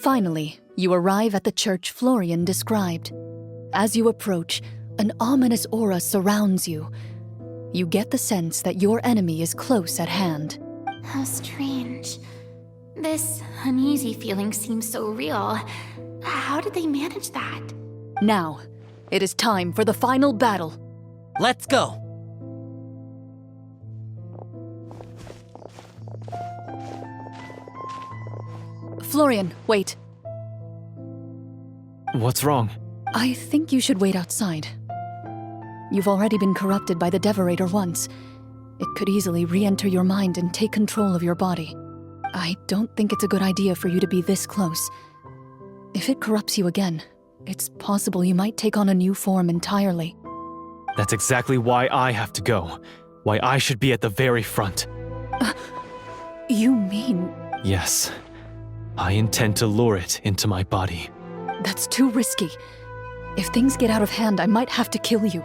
Finally, you arrive at the church Florian described. As you approach, an ominous aura surrounds you. You get the sense that your enemy is close at hand. How strange. This uneasy feeling seems so real. How did they manage that? Now, it is time for the final battle. Let's go! Florian, wait. What's wrong? I think you should wait outside. You've already been corrupted by the Devorator once. It could easily re-enter your mind and take control of your body. I don't think it's a good idea for you to be this close. If it corrupts you again, it's possible you might take on a new form entirely. That's exactly why I have to go. Why I should be at the very front. You mean... Yes. I intend to lure it into my body. That's too risky. If things get out of hand, I might have to kill you.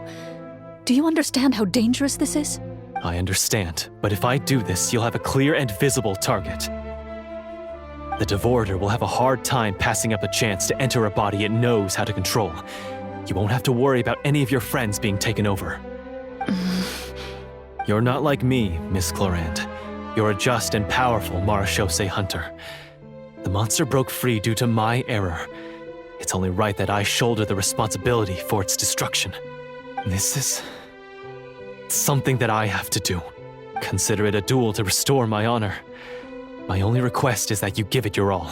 Do you understand how dangerous this is? I understand, but if I do this, you'll have a clear and visible target. The Devorator will have a hard time passing up a chance to enter a body it knows how to control. You won't have to worry about any of your friends being taken over. You're not like me, Miss Clorand. You're a just and powerful Marechaussee hunter. The monster broke free due to my error. It's only right that I shoulder the responsibility for its destruction. This is... something that I have to do. Consider it a duel to restore my honor. My only request is that you give it your all.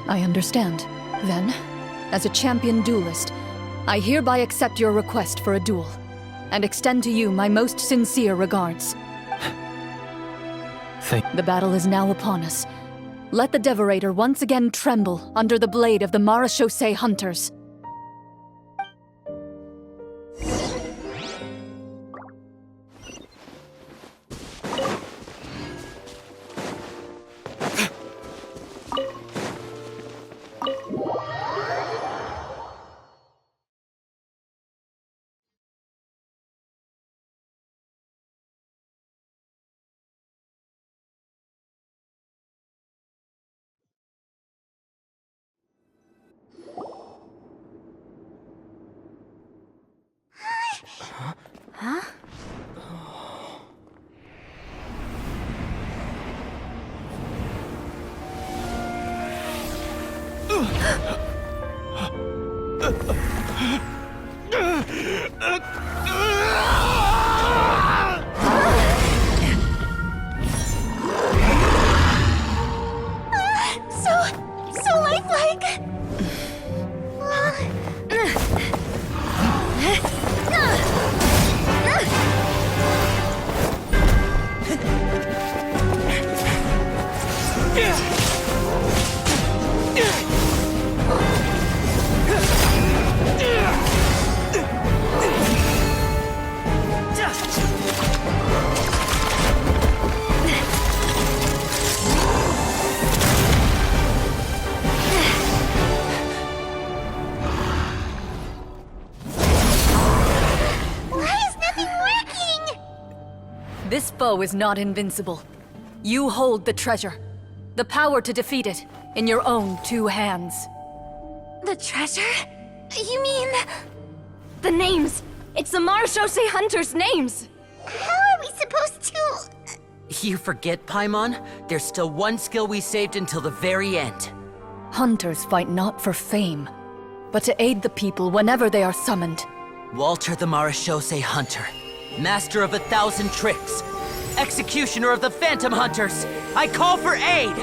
I understand. Then, as a champion duelist, I hereby accept your request for a duel, and extend to you my most sincere regards. The battle is now upon us. Let the Devorator once again tremble under the blade of the Marechaussee hunters. Huh? So lifelike! This foe is not invincible. You hold the treasure, the power to defeat it, in your own 2 hands. The treasure? You mean... The names! It's the Marechaussee hunters' names! How are we supposed to... You forget, Paimon? There's still one skill we saved until the very end. Hunters fight not for fame, but to aid the people whenever they are summoned. Walter the Marechaussee Hunter, master of 1,000 tricks, executioner of the Phantom Hunters, I call for aid!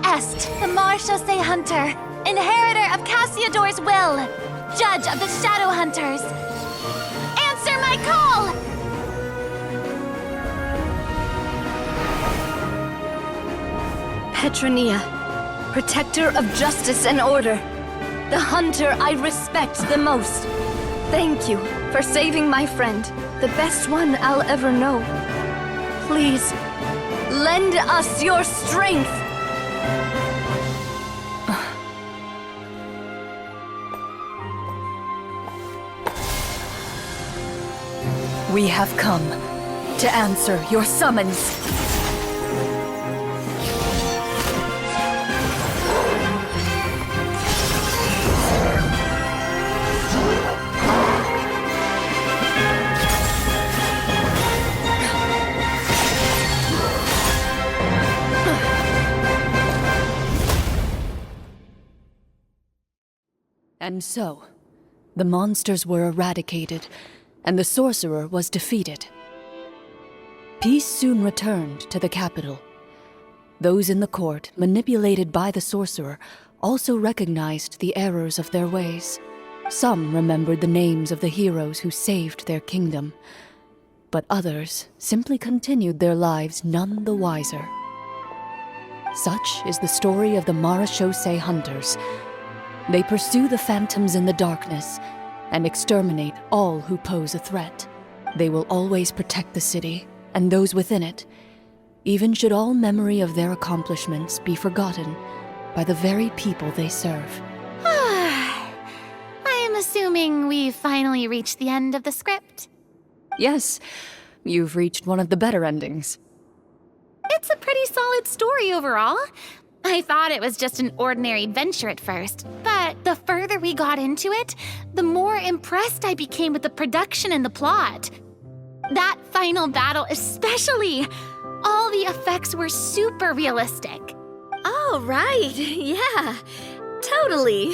Est, the Marechaussee Hunter, inheritor of Cassiodor's will, judge of the Shadow Hunters. Answer my call! Petronia, protector of justice and order, the hunter I respect the most. Thank you for saving my friend, the best one I'll ever know. Please, lend us your strength! We have come to answer your summons. And so, the monsters were eradicated, and the sorcerer was defeated. Peace soon returned to the capital. Those in the court, manipulated by the sorcerer, also recognized the errors of their ways. Some remembered the names of the heroes who saved their kingdom, but others simply continued their lives none the wiser. Such is the story of the Marechaussee Hunters. They pursue the phantoms in the darkness and exterminate all who pose a threat. They will always protect the city and those within it, even should all memory of their accomplishments be forgotten by the very people they serve. I am assuming we've finally reached the end of the script. Yes, you've reached one of the better endings. It's a pretty solid story overall. I thought it was just an ordinary adventure at first, but the further we got into it, the more impressed I became with the production and the plot. That final battle especially. All the effects were super realistic. Oh, right. Yeah, totally.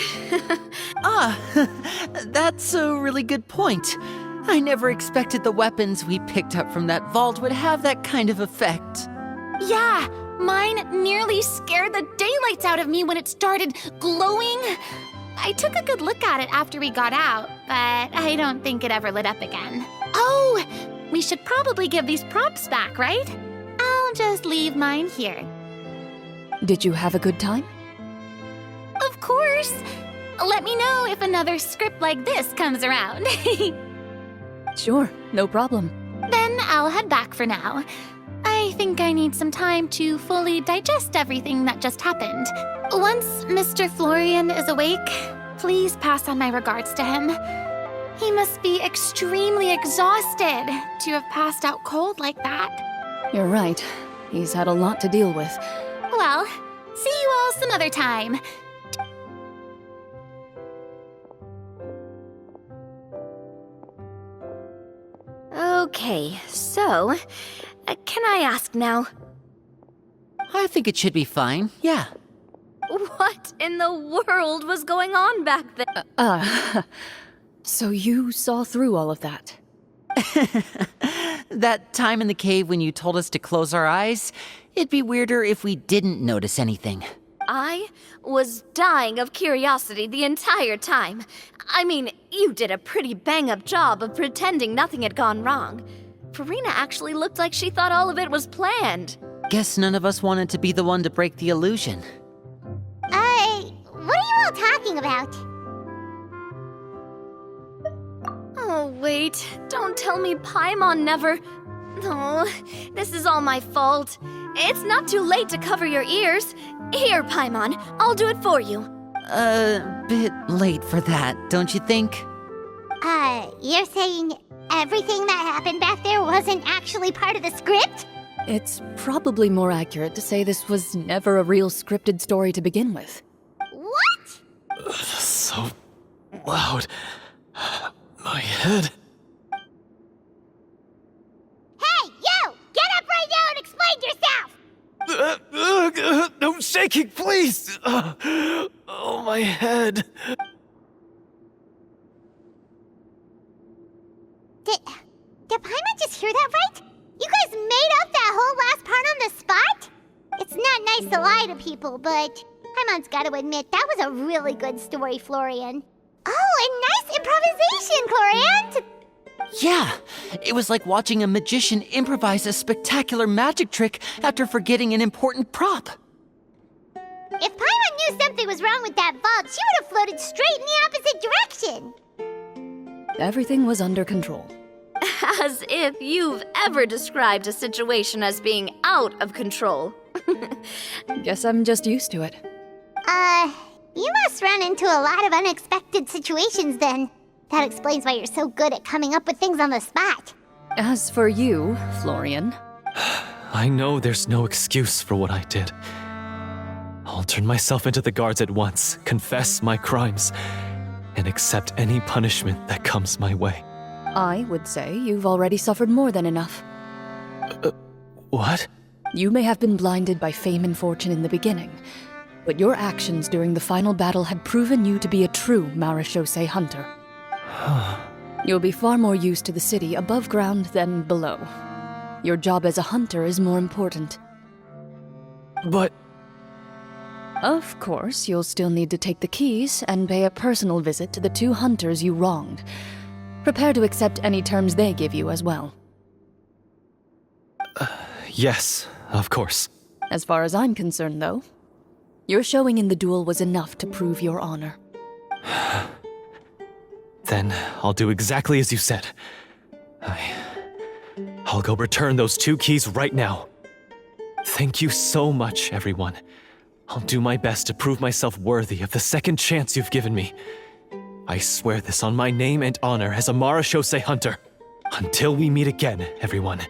That's a really good point. I never expected the weapons we picked up from that vault would have that kind of effect. Yeah, mine nearly scared the daylights out of me when it started glowing. I took a good look at it after we got out, but I don't think it ever lit up again. Oh, we should probably give these props back, right? I'll just leave mine here. Did you have a good time? Of course. Let me know if another script like this comes around. Sure, no problem. Then I'll head back for now. I think I need some time to fully digest everything that just happened. Once Mr. Florian is awake, please pass on my regards to him. He must be extremely exhausted to have passed out cold like that. You're right. He's had a lot to deal with. Well, see you all some other time. Okay, so, can I ask now? I think it should be fine, yeah. What in the world was going on back then? So you saw through all of that? That time in the cave when you told us to close our eyes, it'd be weirder if we didn't notice anything. I was dying of curiosity the entire time. I mean, you did a pretty bang-up job of pretending nothing had gone wrong. Farina actually looked like she thought all of it was planned. Guess none of us wanted to be the one to break the illusion. What are you all talking about? Oh, wait. Don't tell me Paimon never... No, this is all my fault. It's not too late to cover your ears. Here, Paimon, I'll do it for you. Bit late for that, don't you think? You're saying everything that happened back there wasn't actually part of the script? It's probably more accurate to say this was never a real scripted story to begin with. What? So loud. My head. Hey, you! Get up right now and explain yourself! No shaking, please! Oh, my head. Did Paimon just hear that right? You guys made up that whole last part on the spot? It's not nice to lie to people, but Paimon's gotta admit, that was a really good story, Florian. Oh, and nice improvisation, Florian! Yeah, it was like watching a magician improvise a spectacular magic trick after forgetting an important prop. If Paimon knew something was wrong with that vault, she would have floated straight in the opposite direction. Everything was under control. As if you've ever described a situation as being out of control. Guess I'm just used to it. You must run into a lot of unexpected situations then. That explains why you're so good at coming up with things on the spot. As for you, Florian, I know there's no excuse for what I did. I'll turn myself into the guards at once, confess my crimes, and accept any punishment that comes my way. I would say you've already suffered more than enough. What? You may have been blinded by fame and fortune in the beginning, but your actions during the final battle had proven you to be a true marechaussee hunter. You'll be far more used to the city above ground than below. Your job as a hunter is more important. But... Of course, you'll still need to take the keys and pay a personal visit to the 2 hunters you wronged. Prepare to accept any terms they give you as well. Yes, of course. As far as I'm concerned, though, your showing in the duel was enough to prove your honor. Then I'll do exactly as you said. I'll go return those 2 keys right now. Thank you so much, everyone. I'll do my best to prove myself worthy of the second chance you've given me. I swear this on my name and honor as a marechaussee hunter. Until we meet again, everyone.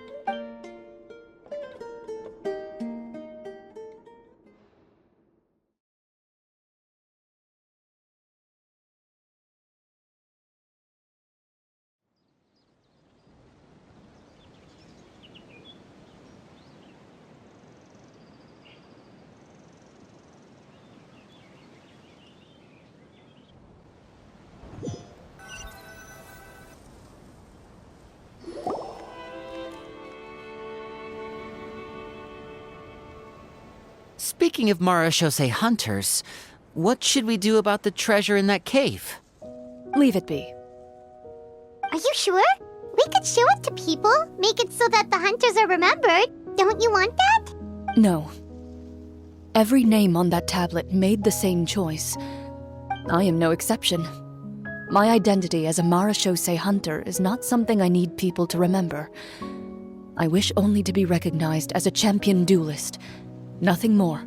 Speaking of marechaussee hunters, what should we do about the treasure in that cave? Leave it be. Are you sure? We could show it to people, make it so that the hunters are remembered. Don't you want that? No. Every name on that tablet made the same choice. I am no exception. My identity as a marechaussee hunter is not something I need people to remember. I wish only to be recognized as a champion duelist. Nothing more.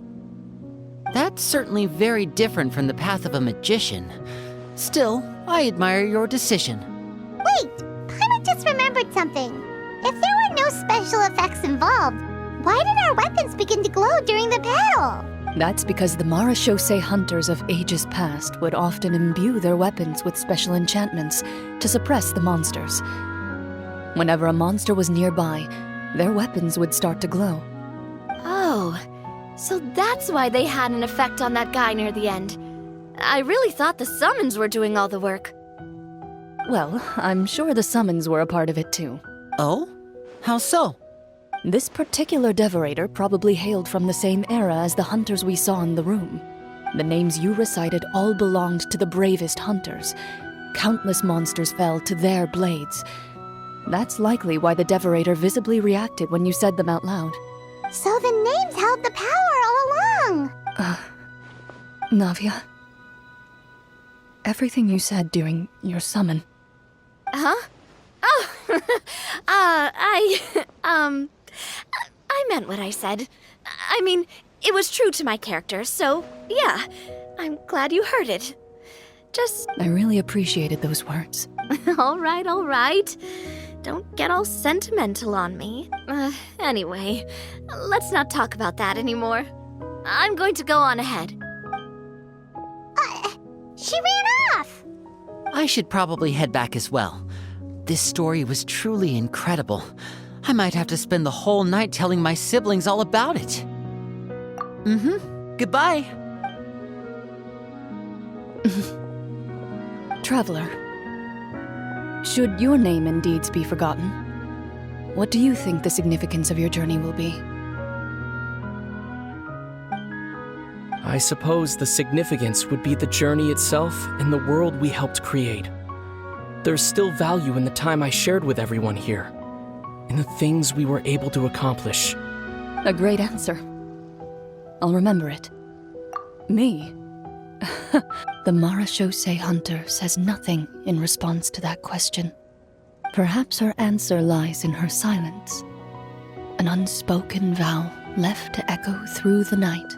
That's certainly very different from the path of a magician. Still, I admire your decision. Wait! Paimon just remembered something. If there were no special effects involved, why did our weapons begin to glow during the battle? That's because the marechaussee hunters of ages past would often imbue their weapons with special enchantments to suppress the monsters. Whenever a monster was nearby, their weapons would start to glow. Oh, so that's why they had an effect on that guy near the end. I really thought the summons were doing all the work. Well, I'm sure the summons were a part of it too. Oh? How so? This particular devorator probably hailed from the same era as the hunters we saw in the room. The names you recited all belonged to the bravest hunters. Countless monsters fell to their blades. That's likely why the devorator visibly reacted when you said them out loud. So the names held the power all along! Navia. Everything you said during your summon. Huh? Oh, I meant what I said. I mean, it was true to my character, so yeah, I'm glad you heard it. Just... I really appreciated those words. all right. Don't get all sentimental on me. Anyway, let's not talk about that anymore. I'm going to go on ahead. She ran off! I should probably head back as well. This story was truly incredible. I might have to spend the whole night telling my siblings all about it. Goodbye. Traveler, should your name and deeds be forgotten, what do you think the significance of your journey will be? I suppose the significance would be the journey itself and the world we helped create. There's still value in the time I shared with everyone here, in the things we were able to accomplish. A great answer. I'll remember it. Me? The marechaussee hunter says nothing in response to that question. Perhaps her answer lies in her silence. An unspoken vow left to echo through the night.